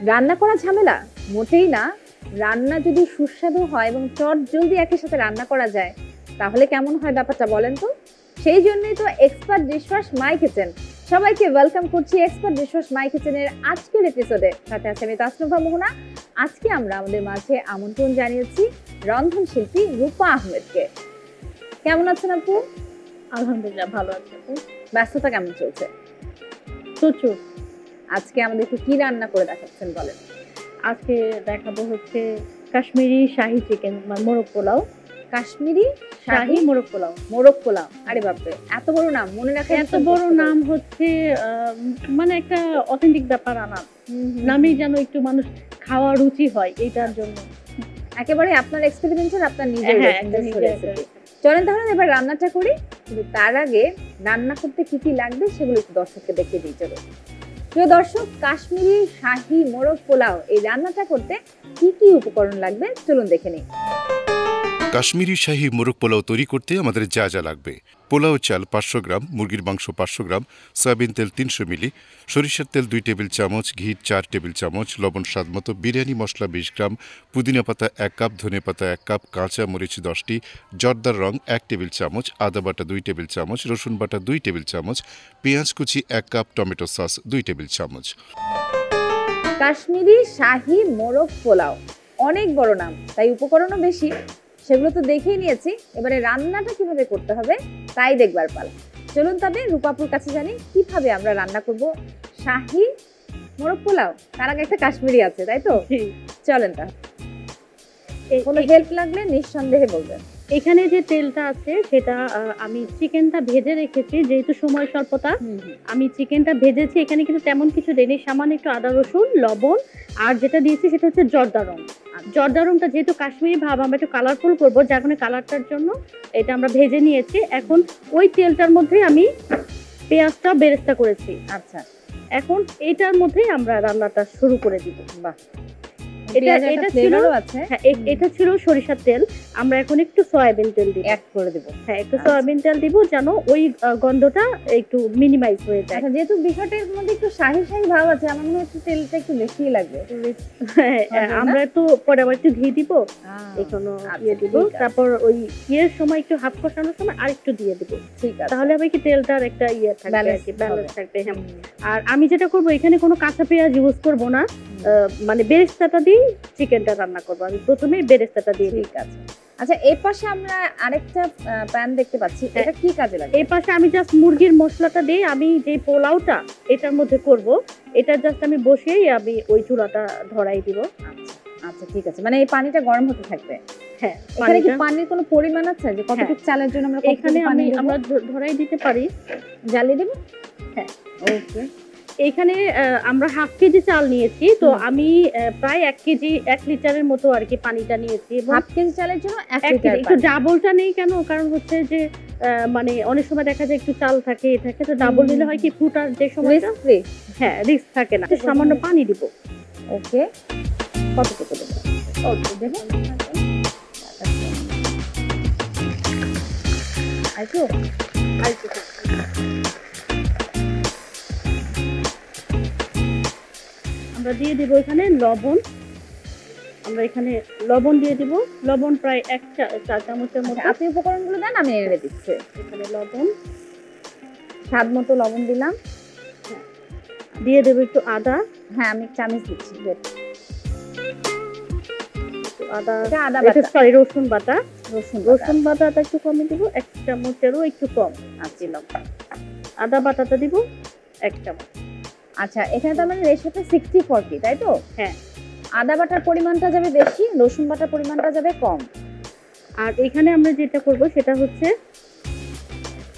রান্না করা ঝামেলা মোটেই না। রান্না যদি সুস্বাদু হয় এবং চট জলদি একই সাথে রান্না করা যায় তাহলে কেমন হয় ব্যাপারটা বলেন তো। সেই জন্যই তো এক্সপার্ট ডিশওয়াশ মাই কিচেন। সবাইকে ওয়েলকাম করছি এক্সপার্ট ডিশওয়াশ মাই কিচেনের আজকের এপিসোডে। সাথে আছে আমি তাসনুভা মোহনা। আজকে আমরা আমাদের মাঝে আমন্ত্রণ জানিয়েছি রন্ধন শিল্পী রূপা আহমেদকে। কেমন আছেন আপু? আলহামদুলিল্লাহ ভালো আছি আপু। ব্যস্ততা কেমন চলছে? প্রচুর। আজকে আমাদেরকে কি রান্না করে দেখাচ্ছেন বলেন? আজকে দেখাবো হচ্ছে কাশ্মীরি শাহি চিকেন মোরগ পোলাও। কাশ্মীরি শাহি মোরগ পোলাও। মোরগ পোলাও, আরে বাপরে এত বড় নাম, মনে রাখা এত বড় নাম হচ্ছে মানে একটা অথেন্টিক ব্যাপার আনা, নামেই যেন একটু মানুষ খাওয়া রুচি হয় এইটার জন্য। একেবারে আপনার এক্সপেরিমেন্টের, আপনার নিজের রেসিপি। চলেন তাহলে এবার রান্নাটা করি, কিন্তু তার আগে রান্না করতে কি কি লাগবে সেগুলো একটু দর্শককে দেখিয়ে দিই। চলো প্রিয় দর্শক, কাশ্মীরি শাহি মোরগ পোলাও এই রান্নাটা করতে কি কি উপকরণ লাগবে চলুন দেখে নিই। কাশ্মীরি শাহি মোরগ পোলাও তৈরি করতে আমাদের যা যা লাগবে: পোলাও চাল 500 গ্রাম, মুরগির মাংস 500 গ্রাম, সয়াবিন তেল 300 মিলি, সরিষার তেল 2 টেবিল চামচ, ঘি 4 টেবিল চামচ, লবণ স্বাদমতো, বিরিয়ানি মশলা 20 গ্রাম, পুদিনা পাতা 1 কাপ, ধনে পাতা 1 কাপ, কাঁচা মরিচ 10টি, জর্দার রং 1 টেবিল চামচ, আদা বাটা 2 টেবিল চামচ, রসুন বাটা 2 টেবিল চামচ, পেঁয়াজ কুচি 1 কাপ, টমেটো সস 2 টেবিল চামচ। কাশ্মীরি শাহি মোরগ পোলাও অনেক বড় নাম, তাই উপকরণও বেশি। সেগুলো তো দেখেই নিয়েছি, এবারে রান্নাটা কিভাবে করতে হবে তাই দেখবার পালা। চলুন তবে রূপাপুর কাছে জানি কিভাবে আমরা রান্না করব শাহি মোরগ পোলাও। তার আগে একটা কাশ্মীরি আছে, তাই তো? চলেন তাহলে, কোনো হেল্প লাগলে নিঃসন্দেহে বলবেন। এখানে যে তেলটা আছে সেটা আমি চিকেনটা ভেজে রেখেছি, যেহেতু সময় স্বল্পতা আমি চিকেনটা ভেজেছি। এখানে কিন্তু তেমন কিছু দেয়নি, সামান্য একটু আদা রসুন লবণ, আর যেটা দিয়েছি সেটা হচ্ছে জর্দা রং। জর্দা রংটা যেহেতু কাশ্মীরি ভাব, আমরা একটু কালারফুল করবো, যার কারণে কালারটার জন্য এটা আমরা ভেজে নিয়েছি। এখন ওই তেলটার মধ্যেই আমি পেঁয়াজটা বেরেস্তা করেছি। আচ্ছা, এখন এইটার মধ্যেই আমরা রান্নাটা শুরু করে দিব। বাহ, এটা ছিল সরিষার তেল, আমরা এখন একটু সয়াবিন তেল দিব, অ্যাড করে দেব। হ্যাঁ, একটু সয়াবিন তেল দিব যেন ওই গন্ধটা একটু মিনিমাইজ হয়ে যায়। যেহেতু বিষয়টার মধ্যে একটু শাহি শাহি ভাব আছে, আমার মনে হচ্ছে তেলটা একটু বেশিই লাগবে। আমরা একটু পরে আবার একটু ঘি দিব, এখনো দিয়ে দিব, তারপর ওই ইয়ের সময় একটু হাফ কষানোর সময় আর একটু দিয়ে দিব। ঠিক আছে, তাহলে আবার কি তেলটার একটা ইয়ে থাকবে, ব্যালেন্স থাকবে। হ্যাঁ, আর আমি যেটা করব এখানে কোনো কাঁচা পেঁয়াজ ইউজ করব না, মানে বেরেস্তাটা দিয়ে চিকেনটা রান্না করব। আমি প্রথমে বেরেস্তাটা দিয়ে। ঠিক আছে। আচ্ছা, এই পাশে আমরা আরেকটা প্যান দেখতে পাচ্ছি, এটা কি কাজে লাগে? এই পাশে আমি জাস্ট মুরগির মশলাটা দিয়ে আমি যে পোলাওটা এটার মধ্যে করব, এটা জাস্ট আমি বসিয়েই আমি ওই চুলাটা ধরাই দিব। আচ্ছা ঠিক আছে, মানে এই পানিটা গরম হতে থাকবে। হ্যাঁ, এখানে কি পানির কোনো পরিমাণ আছে যে কতটুকু চালের জন্য আমরা এখানে আমরা ধরাই দিতে পারি, জ্বালিয়ে দেব? হ্যাঁ, ওকে। এখানে আমরা হাফ কেজি চাল নিয়েছি, তো আমি প্রায় 1 লিটারের মতো আর কি পানিটা নিয়েছি। হাফ কেজি চালের জন্য 1 লিটার। একটু ডাবলটা নেই কেন, কারণ হচ্ছে যে মানে অনেক সময় দেখা যায় একটু চাল থাকে তো ডাবল নিলে হয় কি ফুটার যে সময়টা, হ্যাঁ, রিস্ক থাকে না। সামান্য পানি দিব। ওকে, কতটুকু দেব? অল্প দেব। আইতো আমরা দিয়ে দিব এখানে লবণ। আমরা এখানে লবণ দিয়ে দিব, লবণ প্রায় 1 চা চামচের মতো। আপনি উপকরণগুলো দেন, আমি এনে দিচ্ছি। এখানে লবণ স্বাদ মতো লবণ দিলাম। দিয়ে দেব একটু আদা। হ্যাঁ, আমি চামচ দিচ্ছি। রসুন বাটা। রসুন বাটাটা একটু কমে দিব, 1 চামচেরও একটু কম দিলাম। আদা বাটাটা দিব 1 চামচ। আচ্ছা, এখানে তো মানে রেশিওটা 60-40, তাই তো? হ্যাঁ, আদা বাটার পরিমাণটা যাবে বেশি, রসুন বাটার পরিমাণটা যাবে কম। আর এখানে আমরা যেটা করব সেটা হচ্ছে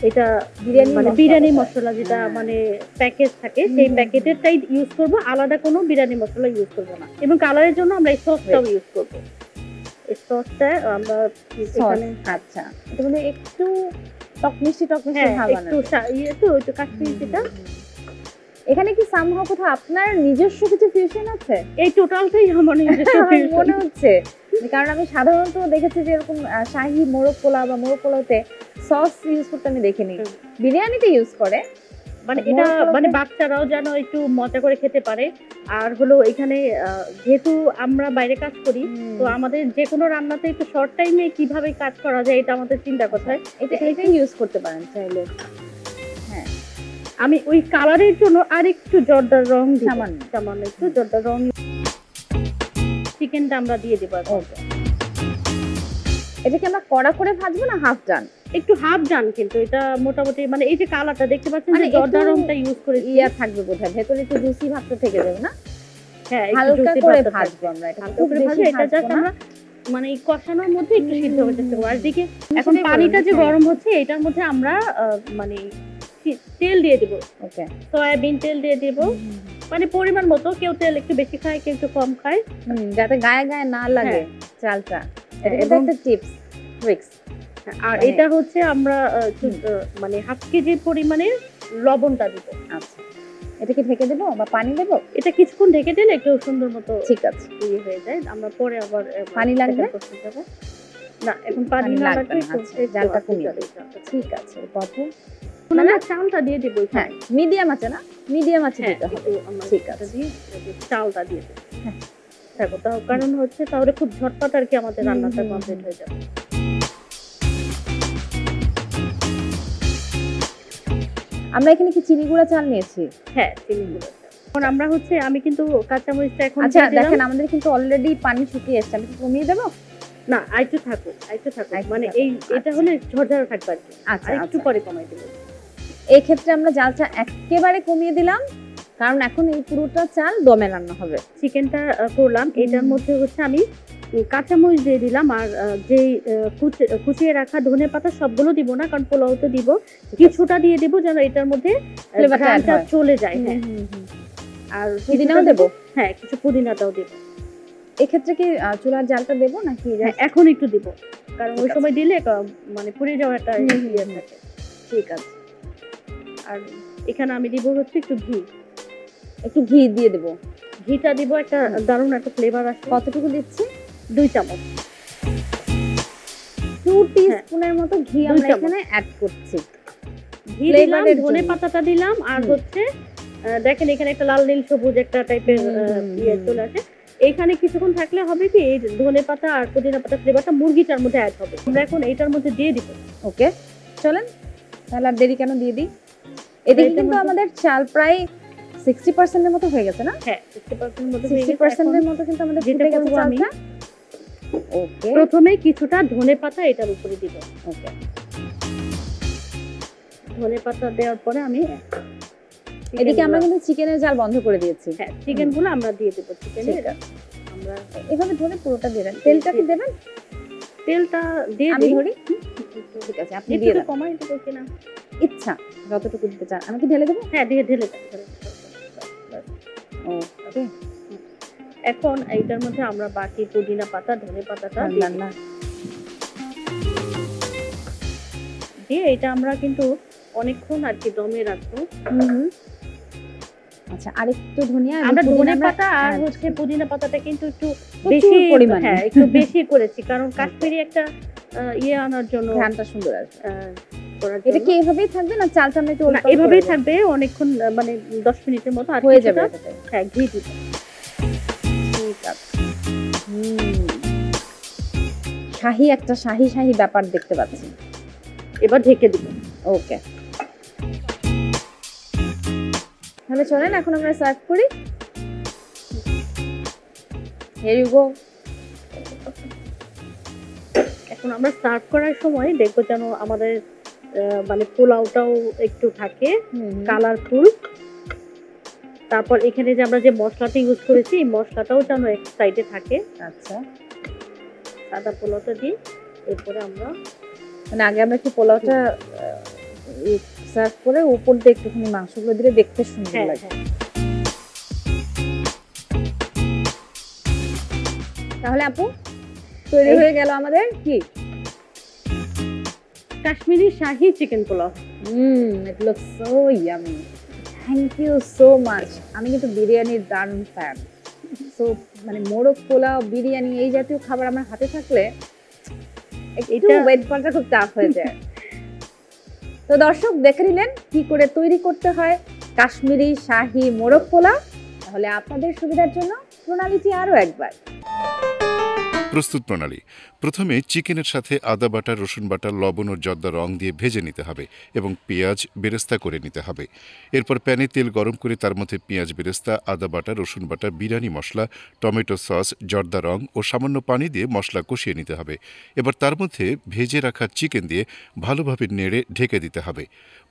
এটা বিরিয়ানি মশলা, যেটা মানে প্যাকেট থাকে সেই প্যাকেটেরটাই ইউজ করব, আলাদা কোনো বিরিয়ানি মশলা ইউজ করব না। এবং কালারের জন্য আমরা এই সসটাও ইউজ করব। এই সসটা আমরা এখানে, আচ্ছা, এটা মানে একটু টক মিষ্টি ভাব আছে, একটু কাশ্মীরি যেটা। এখানে কি সামহাও কোথাও আপনার নিজস্ব কিছু ফিউশন আছে? এই টোটালটাই আমার নিজস্ব ফিউশন মনে হচ্ছে, কারণ আমি সাধারণত দেখেছি যে এরকম শাহি মোরগ পোলাও বা মোরগ পোলাওতে সস ইউজ করতে আমি দেখিনি, বিরিয়ানিতে ইউজ করে। মানে এটা মানে বাচ্চারাও যেন একটু মজা করে খেতে পারে, আর হলো এখানে যেহেতু আমরা বাইরে কাজ করি, তো আমাদের যে কোনো রান্নাতে একটু শর্ট টাইমে কিভাবে কাজ করা যায় এটা আমাদের চিন্তা করতে হয়। এটাই ইউজ করতে পারেন চাইলে। হ্যাঁ, আমি ওই কালারের জন্য আর একটু জর্দার রং দিব, সামান্য। সামান্য একটু জর্দার রং। চিকেনটা আমরা দিয়ে দেবো এখন। ওকে, এটা কি আমরা কড়া করে ভাজবো না হাফ ডান? একটু হাফ ডান, কিন্তু এটা মোটামুটি মানে এই যে কালারটা দেখতে পাচ্ছেন মানে যে জর্দার একটু রংটা ইউজ করে ইয়া থাকবে বোধহয়, ভেতরে একটু জুসি ভাবটা থেকে যাবে না? হ্যাঁ, একটু হালকা juicy করে ভাবটা থাকবে। ভাজবো আমরা, এটা হালকা খুব করে বেশি ভাজবো, এটা জাস্ট ভাজবো না। আমরা মানে এই কষানোর মধ্যে একটু সিদ্ধ হতে চেষ্টা করবো। আর দিকে এখন সেটাই পানিটা বললাম, যে হ্যাঁ। গরম হচ্ছে এটার মধ্যে আমরা মানে তেল দিয়ে দেবো, ওকে, সয়াবিন তেল দিয়ে দেবো, মানে পরিমাণ মতো। কেউ তেল একটু বেশি খায়, কেউ একটু কম খায়। যাতে গায়ে গায়ে না লাগে হ্যাঁ। চালটা। এটা এবং একটা টিপস ট্রিক্স। আর মানে- এটা হচ্ছে আমরা মানে হাফ কেজির পরিমাণে লবণটা দিব। আচ্ছা, এটা কি ঢেকে দেবো বা পানি দেবো? এটা কিছুক্ষণ ঢেকে দিলে একটু সুন্দর মতো ঠিক আছে। ইয়ে হয়ে যায়। আমরা পরে আবার পানি লাগবে? এটা করতে যাবো। না, এখন পানি পানি না লাগবে লাগবে, না, একটু- আচ্ছা, একটু জালটা আস্তে কমিয়ে জালে দিই। জালটা। ঠিক আছে, কত? এখন আমরা চালটা দিয়ে দিব। হ্যাঁ, মিডিয়াম আছে না? মিডিয়াম আছে হ্যাঁ, দিতে হবে। একটু আমরা ঠিক এটা আছে। দিয়ে চালটা দিয়ে দেব। হ্যাঁ। দেখো, তাও কারণ হচ্ছে তাহলে খুব ঝটপট আর কি আমাদের রান্নাটা হুম। কমপ্লিট হয়ে যাবে। আমরা এখানে কি চিনি গুঁড়া চাল নিয়েছি? হ্যাঁ, চিনি গুঁড়ো। এখন আমরা হচ্ছে আমি কিন্তু কাঁচামরিচটা এখন আচ্ছা দিয়ে দিলাম। দেখেন, আমাদের কিন্তু অলরেডি পানি শুকিয়ে এসেছে, আমি কি কমিয়ে দেবো? না, আরেকটু থাকুক, আরেকটু থাকুক। আরেকটু মানে থাকুক, এই এটা আচ্ছা। হলে ঝরঝরে থাকবে আর কি। আচ্ছা, আর একটু আচ্ছা। পরে কমাই দেব। এই ক্ষেত্রে আমরা জালটা একেবারে কমিয়ে দিলাম, কারণ এখন এই পুরোটা চাল দমে রান্না হবে। চিকেনটা করলাম, এটার মধ্যে হচ্ছে আমি কাঁচামরিচ দিয়ে দিলাম। আর যেই কুচিয়ে রাখা ধনেপাতা সবগুলো দিব না, কারণ পোলাওতে দিব, কিছুটা দিয়ে দিব যেন এটার মধ্যে ফ্লেভারটা অ্যাড ঘ্রাণটা হয়। চলে যায়। হ্যাঁ, আর পুদিনাও কিছুটা দেবো? হ্যাঁ, কিছু পুদিনাটাও দেব। এক্ষেত্রে কি চুলার জালটা দেবো নাকি? হ্যাঁ, এখন একটু দিব, কারণ ওই ঠিক সময় দিলে মানে পুড়ে যাওয়ার একটা হুম, হুম, ইয়ে হুম। থাকে। ঠিক আছে, আর এখানে আমি দিব হচ্ছে একটু ঘি। একটু ঘি দিয়ে দেবো। ঘিটা দিব, একটা দারুণ একটা ফ্লেভার আসে। কতটুকু দিচ্ছি? 2 চামচ। 2 টিস্পুনের মতো ঘি 2 আমরা চামচ। এখানে অ্যাড করছি। ঘি Flavor দিলাম, এর ধনে জন্য। পাতাটা দিলাম, আর হুম। হচ্ছে দেখেন এখানে একটা লাল নীল সবুজ একটা টাইপের ইয়ে চলে আসে। এইখানে কিছুক্ষণ থাকলে হবে কি, এই ধনে পাতা আর পুদিনা পাতা ফ্লেভারটা মুরগিটার মধ্যে অ্যাড হবে। আমরা এখন এইটার মধ্যে দিয়ে দিব। ওকে, চলেন তাহলে আর দেরি কেন, দিয়ে দিই। এদিকে এটার কিন্তু মধ্যে- আমাদের চাল প্রায় 60% এর মতো হয়ে গেছে না? হ্যাঁ, 60% মতো হয়ে গেছে। 60% এর এখন মতো কিন্তু আমাদের যেটা ফুটে গেছে করবো আমি- চালটা। ওকে, প্রথমে কিছুটা ধনে পাতা এটার উপরে দিব। ওকে, ধনে পাতা দেওয়ার পরে আমি এদিকে আমরা কিন্তু চিকেনের জাল বন্ধ করে দিয়েছি। হ্যাঁ, চিকেন গুলো আমরা দিয়ে দেবো। চিকেনের ঠিক আছে, আমরা এভাবে ধরে পুরোটা দিয়ে দেন। তেলটা কি দেবেন? তেলটা দিয়ে আমি দিই। ধরি? ঠিক আছে, আপনি একটু দিয়ে দেন। কমাই দেবো কিনা? ইচ্ছা যতটুকু দিতে চান। আমি কি ঢেলে দেবো? হ্যাঁ, দিয়ে ঢেলে দেন। ওকে, এখন এইটার মধ্যে আমরা বাকি পুদিনা পাতা ধনে পাতাটা দিয়ে না দিই। না, দিয়ে এটা আমরা কিন্তু অনেকক্ষণ আর কি দমে রাখবো। হুম। আচ্ছা, আরেকটু ধনিয়া এবং আমরা পুদিনা ধনে পাতা আর add হচ্ছে পুদিনা পাতাটা কিন্তু একটু প্রচুর বেশি পরিমাণে। হ্যাঁ, একটু বেশি করেছি, কারণ কাশ্মীরি একটা ইয়ে আনার জন্য, ঘ্রাণটা সুন্দর আসবে। করার এটা জন্য। কি এভাবেই থাকবে না চালটা আমরা একটু না, উল্টাপাল্টা এভাবেই করে থাকবে অনেকক্ষণ, মানে 10 মিনিটের মতো। আর দেব? হয়ে যাবে কিছুটা, এটাতে। হ্যাঁ, ঘি দিব। ঠিক আছে। শাহী একটা শাহী শাহী ব্যাপার দেখতে পাচ্ছি। এবার ঢেকে দিব। ওকে, তাহলে চলেন এখন আমরা সার্ভ করি। Here you go. এখন আমরা সার্ভ করার সময় দেখবো যেন আমাদের মানে পোলাওটাও একটু থাকে কালারফুল। তারপর এখানে যে আমরা যে মশলাটা ইউজ করেছি, এই মশলাটাও যেন এক সাইডে থাকে। আচ্ছা, সাদা পোলাওটা দিই, এরপরে আমরা মানে আগে আমরা কি পোলাওটা সার্ভ করে উপর দিয়ে একটুখানি মাংসগুলো দিলে দেখতে সুন্দর হ্যাঁ লাগে। হ্যাঁ তাহলে আপু তৈরি হয়ে গেল আমাদের কি Kashmiri Shahi chicken pulao. It looks so yummy. Thank you so much. আমি কিন্তু বিরিয়ানির দারুণ ফ্যান। সো মানে মোরগ পোলাও, বিরিয়ানি এই জাতীয় খাবার আমার হাতে থাকলে একটু এটা- ওয়েট করাটা খুব টাফ হয়ে যায়। তো দর্শক দেখে নিলেন কি করে তৈরি করতে হয় কাশ্মীরি শাহী মোরগ পোলাও। তাহলে আপনাদের সুবিধার জন্য প্রণালীটি আরো একবার। প্রস্তুত প্রণালী। প্রথমে চিকেনের সাথে আদা বাটা, রসুন বাটা, লবণ ও জর্দা রং দিয়ে ভেজে নিতে হবে এবং পেঁয়াজ বেরেস্তা করে নিতে হবে। এরপর প্যানে তেল গরম করে তার মধ্যে পেঁয়াজ বেরেস্তা, আদা বাটা, রসুন বাটা, বিরিয়ানি মশলা, টমেটো সস, জর্দা রং ও সামান্য পানি দিয়ে মশলা কষিয়ে নিতে হবে। এবার তার মধ্যে ভেজে রাখা চিকেন দিয়ে ভালোভাবে নেড়ে ঢেকে দিতে হবে।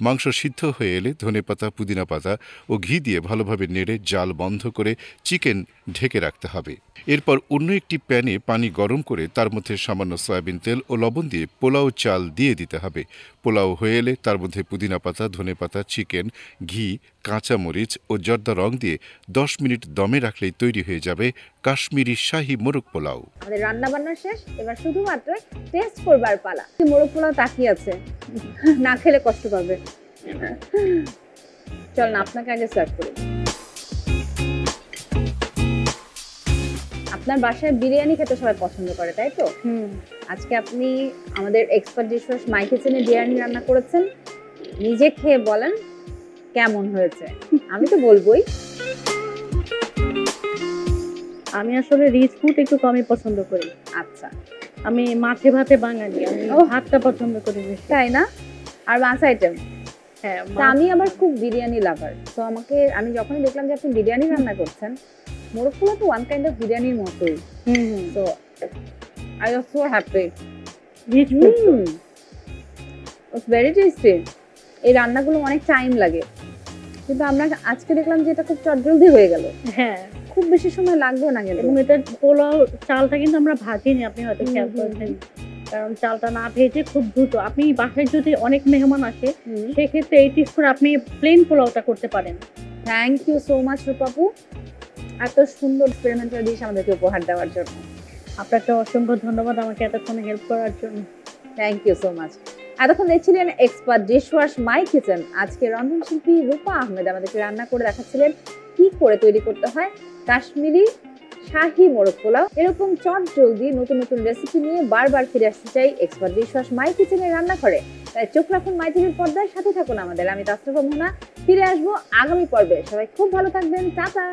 মাংস সিদ্ধ হয়ে এলে ধনেপাতা, পুদিনা পাতা ও ঘি দিয়ে ভালোভাবে নেড়ে জাল বন্ধ করে চিকেন ঢেকে রাখতে হবে। এরপর অন্য একটি প্যানে পানি গরম করে তার মধ্যে সামান্য সয়াবিন তেল ও লবণ দিয়ে পোলাও চাল দিয়ে দিতে হবে। পোলাও হয়ে এলে তার মধ্যে পুদিনা পাতা, ধনেপাতা, চিকেন, ঘি, কাঁচামরিচ ও জর্দা রং দিয়ে 10 মিনিট দমে রাখলেই তৈরি হয়ে যাবে কাশ্মীরি শাহী মোরগ পোলাও। আমাদের রান্না বান্না শেষ, এবার শুধুমাত্র টেস্ট করবার পালা। মোরগ পোলাও তাকিয়ে আছে, না খেলে কষ্ট পাবে। চল না, আপনাকে আগে সার্ভ করি। আপনার বাসায় বিরিয়ানি খেতে সবাই পছন্দ করে, তাই তো? আজকে আপনি আমাদের এক্সপার্ট ডিশওয়াশ মাই কিচেনে বিরিয়ানি রান্না করেছেন। নিজে খেয়ে বলেন কেমন হয়েছে। আমি তো বলবোই। আমি আসলে রিচ ফুড একটু কমই পছন্দ করি। আচ্ছা, আমি মাছে ভাতে বাঙালি, আমি ও। ভাতটা পছন্দ করি বেশি। তাই না? আর মাছ আইটেম? হ্যাঁ, তা আমি আবার খুব বিরিয়ানি লাভার। তো আমি যখনই দেখলাম যে আপনি বিরিয়ানি রান্না করছেন, মোরগ পোলাও তো ওয়ান কাইন্ড অফ বিরিয়ানির মতোই। তো I was so happy. Rich food. It's very tasty. এই রান্নাগুলো অনেক টাইম লাগে, কিন্তু আমরা আজকে দেখলাম যে এটা খুব চটজলদি হয়ে গেল। হ্যাঁ, খুব বেশি সময় লাগবে না কিন্তু। এবং এটার পোলাও চালটা কিন্তু আমরা ভাজিনি, আপনি হয়তো খেয়াল করেছেন। কারণ চালটা না ভেজে খুব দ্রুত, আপনি বাসায় যদি অনেক মেহমান আসে সেক্ষেত্রে এই টিপস করে আপনি প্লেন পোলাওটা করতে পারেন। থ্যাংক ইউ সো মাচ রূপাপু, এত সুন্দর এক্সপেরিমেন্টাল ডিশ আমাদেরকে উপহার দেওয়ার জন্য। আপনাকে অসংখ্য ধন্যবাদ আমাকে এতক্ষণ হেল্প করার জন্য। Thank you so much. এতক্ষণ দেখছিলেন এক্সপার্ট ডিশওয়াশ মাই কিচেন। আজকে রন্ধনশিল্পী রূপা আহমেদ আমাদেরকে রান্না করে দেখাচ্ছিলেন কি করে তৈরি করতে হয় কাশ্মীরি শাহী মোরগ পোলাও। এরকম চটজলদি নতুন নতুন রেসিপি নিয়ে বারবার ফিরে আসতে চাই এক্সপার্ট ডিশওয়াশ মাই কিচেনে রান্না করে। তাই চোখ রাখুন মাই টিভির পর্দায়, সাথে থাকুন আমাদের। আমি তাসরিফা মুনা, ফিরে আসবো আগামী পর্বে। সবাই খুব ভালো থাকবেন, টাটা।